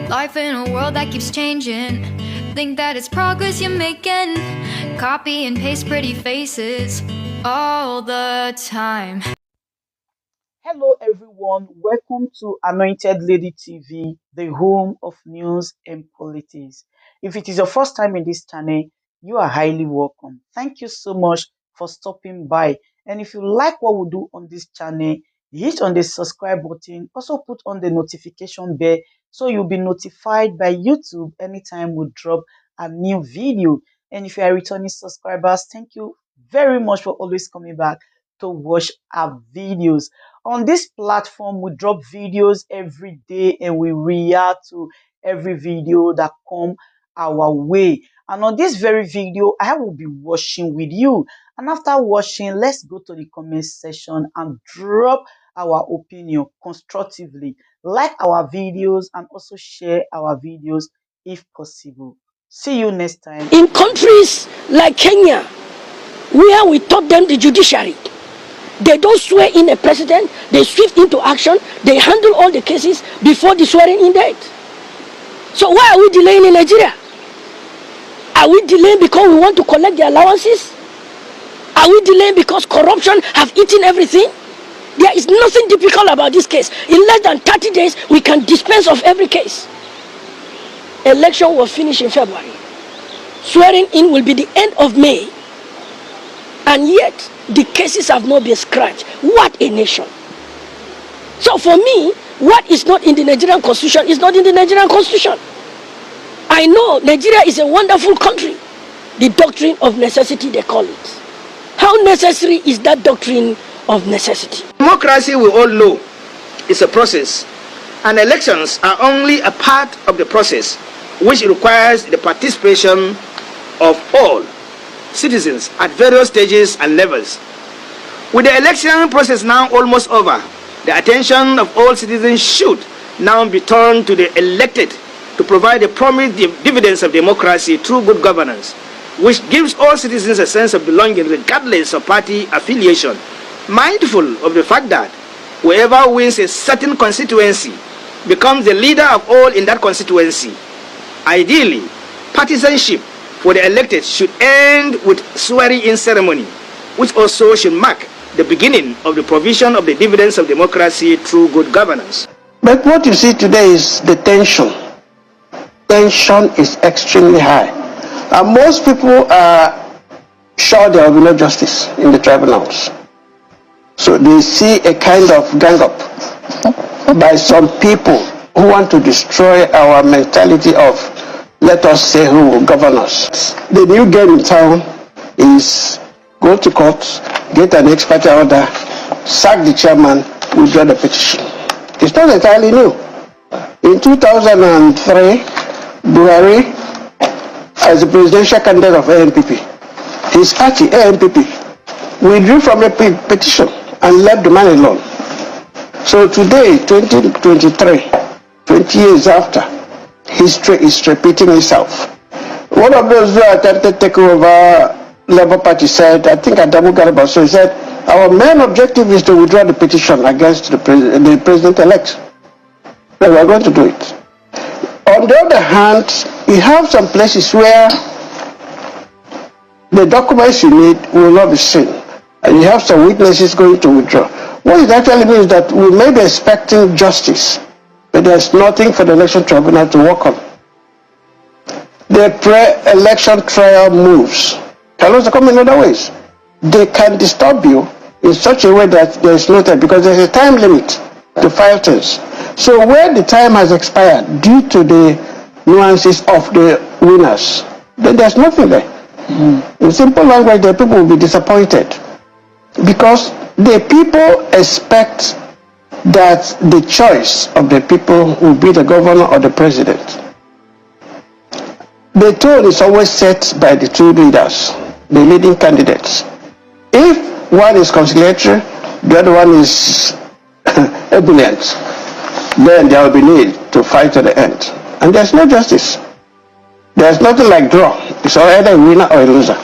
Life in a world that keeps changing. Think that it's progress you're making. Copy and paste pretty faces all the time. Hello everyone, welcome to Anointed Lady TV, the home of news and politics. If it is your first time in this channel, you are highly welcome. Thank you so much for stopping by. And if you like what we do on this channel, hit on the subscribe button, also put on the notification bell so you'll be notified by YouTube anytime we drop a new video. And if you are returning subscribers, thank you very much for always coming back to watch our videos. On this platform, we drop videos every day and we react to every video that come our way. And on this very video, I will be watching with you. And after watching, let's go to the comment section and drop our opinion constructively. Like our videos and also share our videos if possible. See you next time. In countries like Kenya, where we taught them the judiciary, they don't swear in a president, they swift into action, they handle all the cases before the swearing-in date. So why are we delaying in Nigeria? Are we delaying because we want to collect the allowances? Are we delaying because corruption have eaten everything? There is nothing difficult about this case. In less than 30 days, we can dispense of every case. Election will finish in February. Swearing-in will be the end of May. And yet, the cases have not been scratched. What a nation. So for me, what is not in the Nigerian constitution is not in the Nigerian constitution. I know Nigeria is a wonderful country. The doctrine of necessity, they call it. How necessary is that doctrine of necessity? Democracy, we all know, is a process, and elections are only a part of the process, which requires the participation of all citizens at various stages and levels. With the election process now almost over, the attention of all citizens should now be turned to the elected to provide the promised dividends of democracy through good governance, which gives all citizens a sense of belonging regardless of party affiliation, mindful of the fact that whoever wins a certain constituency becomes the leader of all in that constituency. Ideally, partisanship for the elected should end with swearing-in ceremony, which also should mark the beginning of the provision of the dividends of democracy through good governance. But what you see today is the tension. Tension is extremely high. And most people are sure there will be no justice in the tribunals. So they see a kind of gang up by some people who want to destroy our mentality of let us say who will govern us. The new game in town is go to court, get an expert order, sack the chairman, withdraw the petition. It's not entirely new. In 2003, Buhari, as the presidential candidate of ANPP, his party, ANPP, withdrew from a petition and left the man alone. So today, 2023, 20 years after, history is repeating itself. One of those who attempted to take over Labour Party said, I think Adamu Garba, so he said, our main objective is to withdraw the petition against the president-elect. But we are going to do it. On the other hand, you have some places where the documents you need will not be seen. And you have some witnesses going to withdraw. What it actually means is that we may be expecting justice, but there's nothing for the election tribunal to work on. The pre-election trial moves can also come in other ways. They can disturb you in such a way that there is no time, because there's a time limit to file things. So where the time has expired due to the nuances of the winners, then there's nothing there. In simple language, the people will be disappointed, because the people expect that the choice of the people will be the governor or the president. The tone is always set by the two leaders, the leading candidates. If one is conciliatory, the other one is ebullient, then there will be need to fight to the end. And there's no justice. There's nothing like draw. It's either a winner or a loser.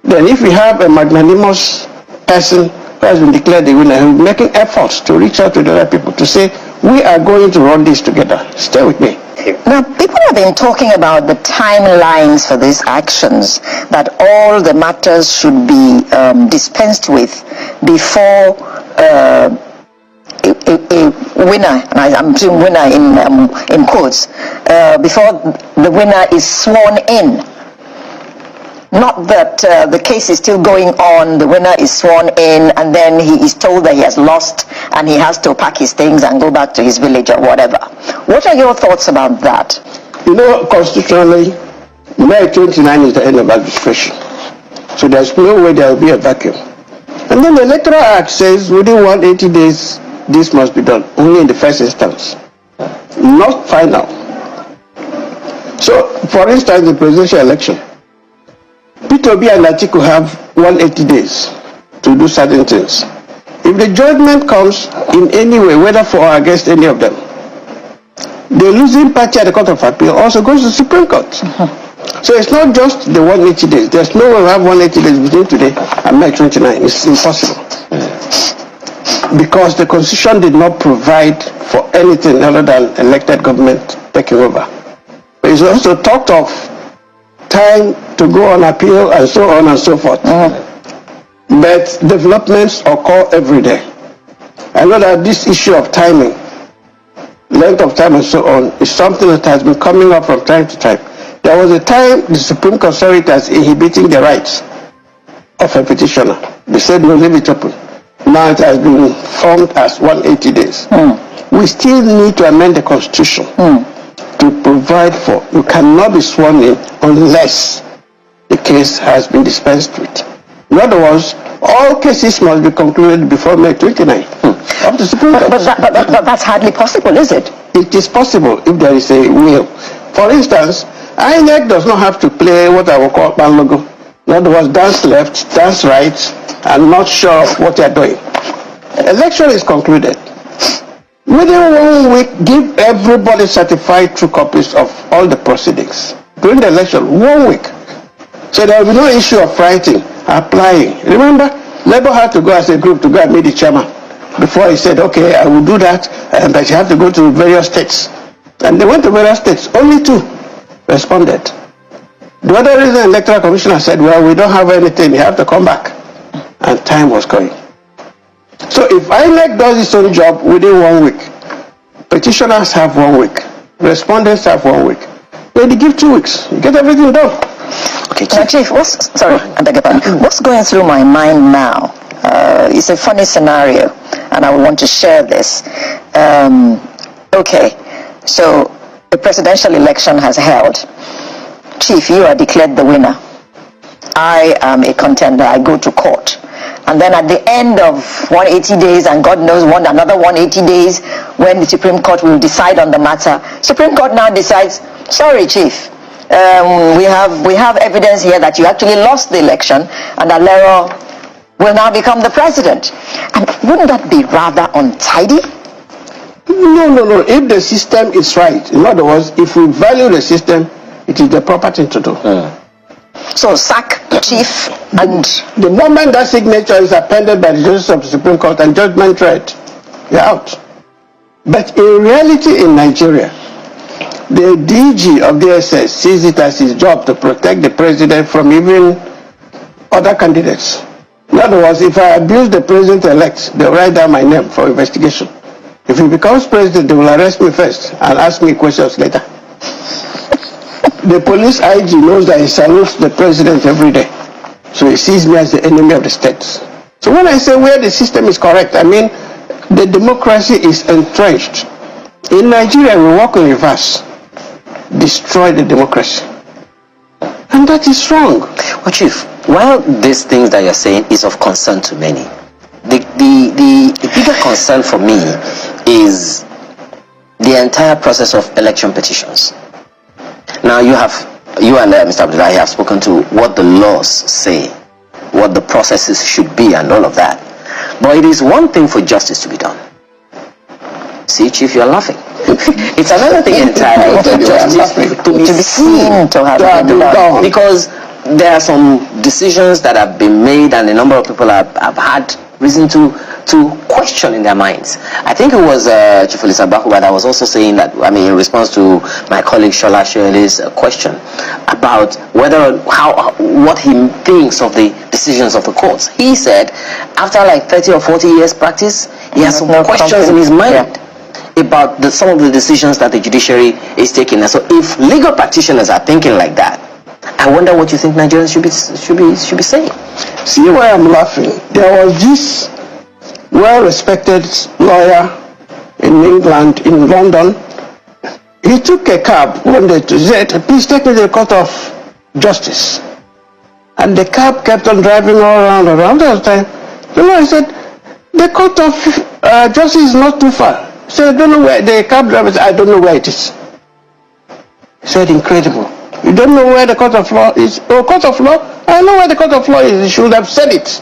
Then if we have a magnanimous person who has been declared the winner, who is making efforts to reach out to the other people to say, We are going to run this together. Stay with me. Now, people have been talking about the timelines for these actions, that all the matters should be dispensed with before a winner, and I'm saying winner in quotes, before the winner is sworn in. Not that the case is still going on, the winner is sworn in, and then he is told that he has lost and he has to pack his things and go back to his village or whatever. What are your thoughts about that? You know, constitutionally, May 29 is the end of administration. So there's no way there will be a vacuum. And then the Electoral Act says within 180 days, this must be done, only in the first instance, not final. So, for instance, the presidential election, P2B and Atiku have 180 days to do certain things. If the judgment comes in any way, whether for or against any of them, the losing party at the Court of Appeal also goes to the Supreme Court. So it's not just the 180 days. There's no way we have 180 days between today and May 29. It's impossible. Because the Constitution did not provide for anything other than elected government taking over. It's also talked of time to go on appeal and so on and so forth. But developments occur every day. I know that this issue of timing, length of time and so on, is something that has been coming up from time to time. There was a time the Supreme Court saw it as inhibiting the rights of a petitioner. They said, no, leave it open. Now it has been formed as 180 days. We still need to amend the Constitution to provide for, you cannot be sworn in unless the case has been dispensed with. In other words, all cases must be concluded before May 29 of the Supreme Court. But that's hardly possible, is it? It is possible if there is a will. For instance, Inec does not have to play what I will call ban logo. In other words, dance left, dance right, and not sure of what they are doing. Election is concluded. Within 1 week, give everybody certified true copies of all the proceedings. During the election, 1 week. So there will be no issue of writing, applying. Remember, Labour had to go as a group to go and meet the chairman before he said, okay, I will do that, but you have to go to various states. And they went to various states. Only 2 responded. The other reason the Electoral Commissioner said, well, we don't have anything, you have to come back. And time was going. So if INEC does its own job within 1 week, petitioners have 1 week, respondents have 1 week, then they give 2 weeks, you get everything done. Okay, Chief, I beg your pardon. What's going through my mind now? It's a funny scenario, and I want to share this. Okay, so the presidential election has held. Chief, you are declared the winner. I am a contender. I go to court. And then at the end of 180 days, and God knows another 180 days, when the Supreme Court will decide on the matter, Supreme Court now decides, sorry, Chief, we have evidence here that you actually lost the election, and Alero will now become the president. And wouldn't that be rather untidy? No. If the system is right, in other words, if we value the system, it is the proper thing to do. So sack Chief, and the moment that signature is appended by the judges of the Supreme Court and judgment read, you're out. But in reality in Nigeria, the DG of DSS sees it as his job to protect the president from even other candidates. In other words, if I abuse the president-elect, they'll write down my name for investigation. If he becomes president, they will arrest me first and ask me questions later. The police IG knows that he salutes the president every day. So he sees me as the enemy of the state. So when I say where the system is correct, I mean the democracy is entrenched. In Nigeria, we walk in reverse. Destroy the democracy. And that is wrong. Well, Chief, while these things that you're saying is of concern to many, the bigger concern for me is the entire process of election petitions. Now you and Mr. Abdullahi have spoken to what the laws say, what the processes should be and all of that. But it is one thing for justice to be done. See, Chief, you're laughing. It's another thing entirely for justice to be seen to have been done. Because there are some decisions that have been made and a number of people have had reason to to question in their minds. I think it was Chief Olisabakuba that was also saying that, I mean, in response to my colleague Śｗøør-In-'s question about what he thinks of the decisions of the courts. He said after like 30 or 40 years practice, he has some questions in his mind about some of the decisions that the judiciary is taking. And so if legal practitioners are thinking like that, I wonder what you think Nigerians should be saying. See why I'm laughing? There was this well-respected lawyer in England, in London. He took a cab one day to say, please take me to the Court of Justice. And the cab kept on driving all around. All the time. The lawyer said, the Court of Justice is not too far. So I don't know where the cab driver said, I don't know where it is. He said, incredible. You don't know where the Court of Law is? Oh, Court of Law? I know where the Court of Law is. You should have said it.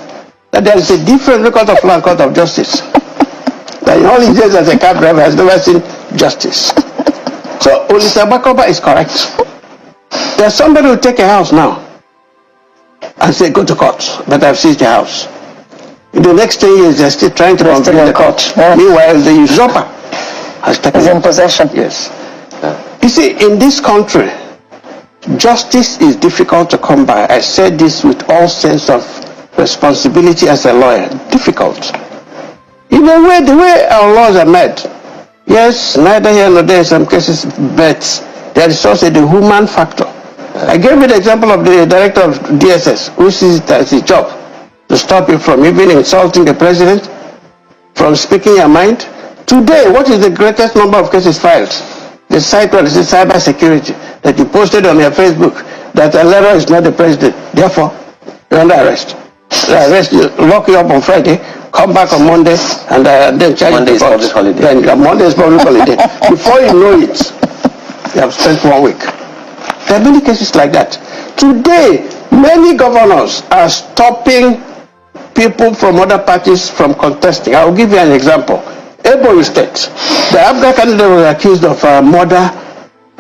That there is a difference between Court of Law and Court of Justice. That in all his days as a cab driver has never seen justice. So Olisabakuba is correct. There's somebody who take a house now and say, go to court, but I've seized the house. In the next 10 years, they're still trying to convince the court. Yes. Meanwhile, the usurper has taken Is in possession. Yes. You see, in this country, justice is difficult to come by. I said this with all sense of responsibility as a lawyer. Difficult. In a way, the way our laws are made, yes, neither here nor there in some cases, but there is also the human factor. I gave you the example of the director of DSS, who sees it as his job to stop you from even insulting the president, from speaking your mind. Today, what is the greatest number of cases filed? The site where it says cyber security that you posted on your Facebook that L3aders is not the president. Therefore, you're under arrest. They arrest you, lock you up on Friday, come back on Monday, and then charge Monday you is public holiday. Then Monday is public holiday. Before you know it, you have spent 1 week. There are many cases like that. Today, many governors are stopping people from other parties from contesting. I will give you an example. Ebonyi State, the Abga candidate was accused of murder,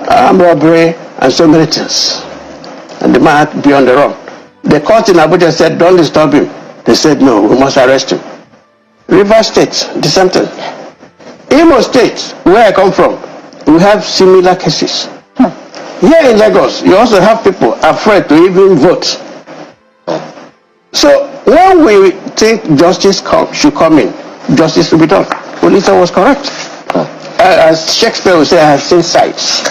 armed robbery, and so many things. And the man had to be on the run. The court in Abuja said, don't disturb him. They said, no, we must arrest him. Rivers State, the same thing. Imo State, where I come from, we have similar cases. Here in Lagos, you also have people afraid to even vote. So when we think justice should come in, justice will be done. Olisa was correct. As Shakespeare would say, I have seen sights.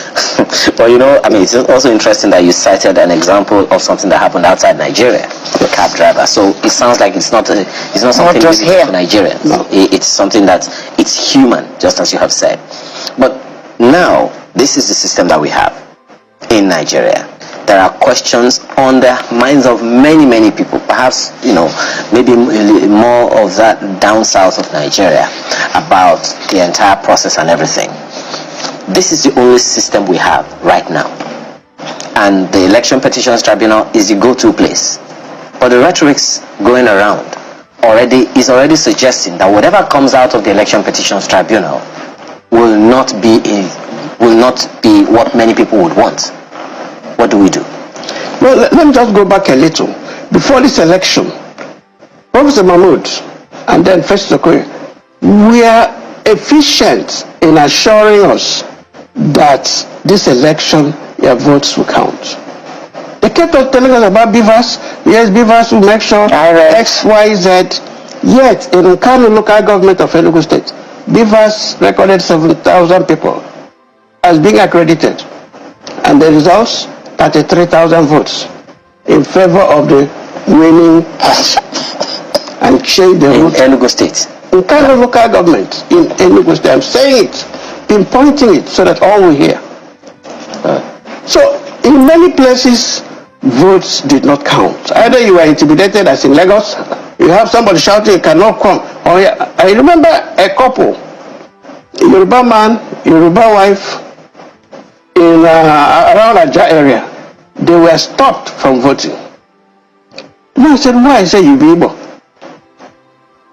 Well, you know, I mean, it's also interesting that you cited an example of something that happened outside Nigeria, the cab driver. So it sounds like it's not something just unique here to Nigerians. No. It's something that it's human, just as you have said. But now, this is the system that we have in Nigeria. There are questions on the minds of many, many people, perhaps, you know, maybe more of that down south of Nigeria, about the entire process and everything. This is the only system we have right now. And the Election Petitions Tribunal is the go-to place. But the rhetorics going around is already suggesting that whatever comes out of the Election Petitions Tribunal will not be what many people would want. What do we do? Well, let me just go back a little. Before this election, Professor Mahmoud and then Festus Okoye were efficient in assuring us that this election, your votes will count. They kept on telling us about beavers. Yes, beavers will make sure X, Y, Z. Yet, in the Càll local government of Enugu State, beavers recorded 7,000 people as being accredited. And the results, 33,000 votes in favor of the winning party. And change the route. In Enugu State. In Càll local government, in Enugu State, I'm saying it, pinpointing it so that all will hear. So, in many places, votes did not count. Either you were intimidated, as in Lagos, you have somebody shouting, cannot come. Or I remember a couple, a Yoruba man, Yoruba wife, in around Ajah area, they were stopped from voting. And I said, why? I said, you be Igbo.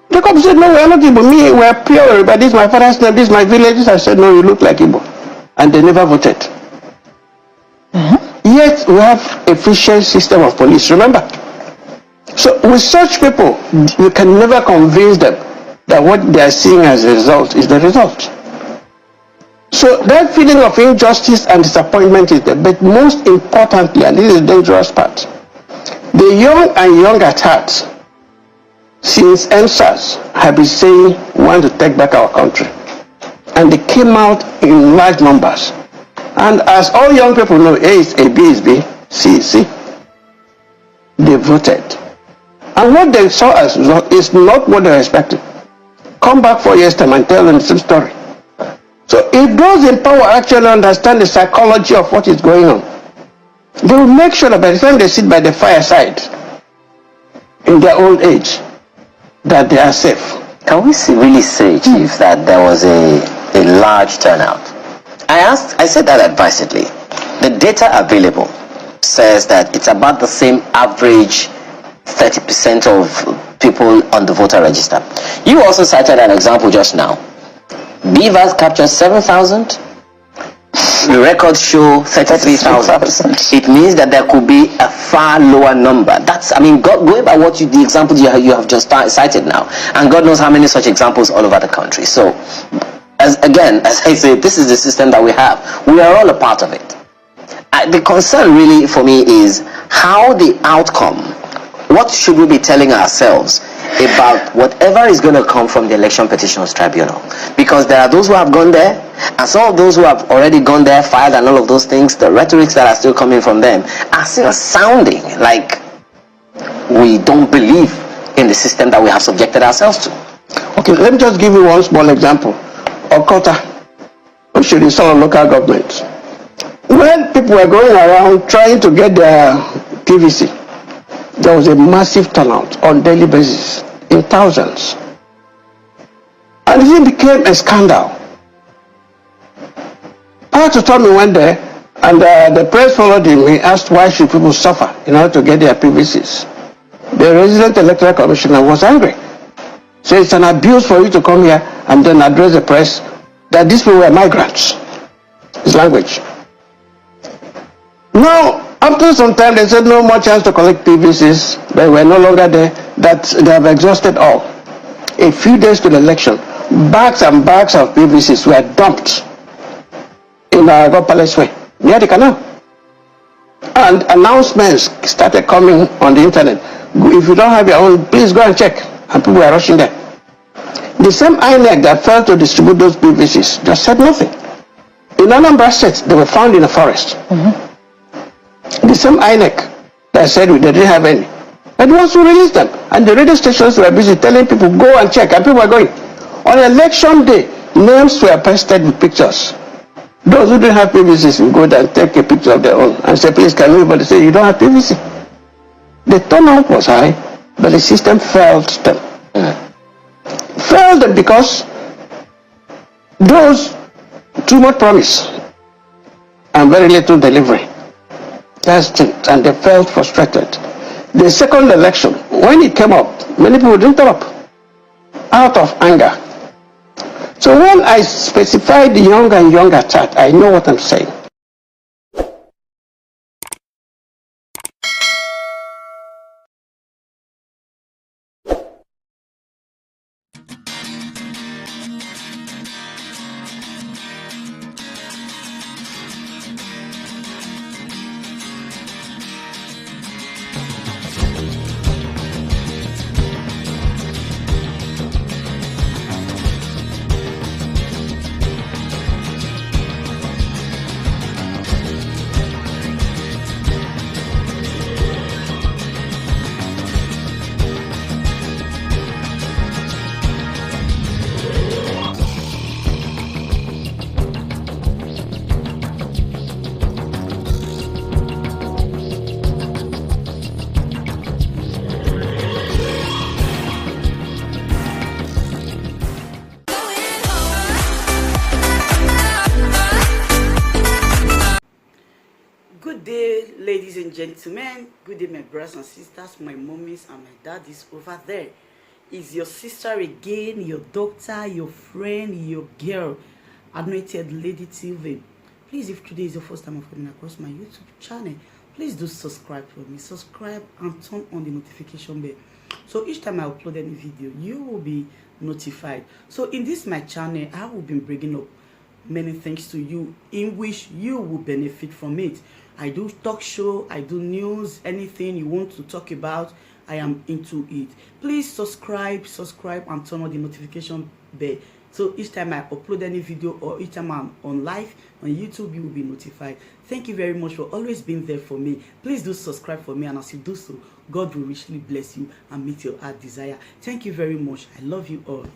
The couple said, no, we are not Igbo. Me, we are pure Yoruba. This is my father's name, this is my village. I said, no, you look like Igbo. And they never voted. Yet we have efficient system of police, remember? So with such people, you can never convince them that what they are seeing as a result is the result. So that feeling of injustice and disappointment is there. But most importantly, and this is the dangerous part, the young and young at heart, since NSAS, have been saying we want to take back our country. And they came out in large numbers. And as all young people know, A is A, B is B, C is C. They voted. And what they saw as result is not what they expected. Come back 4 years time and tell them the same story. So if those in power actually understand the psychology of what is going on, they will make sure that by the time they sit by the fireside in their old age, that they are safe. Can we really say, Chief, that there was a large turnout? I said that advisedly. The data available says that it's about the same average 30% of people on the voter register. You also cited an example just now. Beavers captured 7,000. The records show 33,000. It means that there could be a far lower number. That's, I mean, going by what the example you have just cited now, and God knows how many such examples all over the country. So, as I say, this is the system that we have. We are all a part of it. The concern really for me is how the outcome, what should we be telling ourselves about whatever is going to come from the Election Petitions Tribunal? Because there are those who have gone there, and some of those who have already gone there, filed and all of those things, the rhetorics that are still coming from them are still sounding like we don't believe in the system that we have subjected ourselves to. Okay, let me just give you one small example. Okota, which should install a local government. When people were going around trying to get their PVC, there was a massive turnout on daily basis in thousands. And it became a scandal. Pastor Tommy went there, and the press followed him. He asked why should people suffer in order to get their PVCs. The resident electoral commissioner was angry. So it's an abuse for you to come here and then address the press that these people were migrants. His language. Now, after some time, they said no more chance to collect PVCs. They were no longer there. That they have exhausted all. A few days to the election, bags and bags of PVCs were dumped in God Palace Way, near the canal. And announcements started coming on the internet. If you don't have your own, please go and check. And people were rushing there. The same Inec that failed to distribute those PVCs just said nothing. In Anambra State, they were found in a forest. The same Inec that said they didn't have any. And once we released them, and the radio stations were busy telling people, go and check, and people were going. On election day, names were pasted with pictures. Those who didn't have PVCs will go there and take a picture of their own and say, please, can everybody say you don't have PVC? The turnout was high, but the system failed them. Failed them because those too much promise and very little delivery. That's it, and they felt frustrated. The second election, when it came up, many people didn't turn up out of anger. So when I specify the young and young attack, I know what I'm saying. Good day, ladies and gentlemen. Good day, my brothers and sisters, my mommies and my daddies over there. Is your sister again, your doctor, your friend, your girl, Anointed Lady TV. Please, if today is your first time of coming across my YouTube channel, please do subscribe for me. Subscribe and turn on the notification bell So each time I upload any video, you will be notified. So in this my channel, I will be bringing up many things to you in which you will benefit from it. I do talk show, I do news, anything you want to talk about, I am into it. Please subscribe and turn on the notification bell. So each time I upload any video or each time I'm on live on YouTube, you will be notified. Thank you very much for always being there for me. Please do subscribe for me, and as you do so, God will richly bless you and meet your heart desire. Thank you very much. I love you all.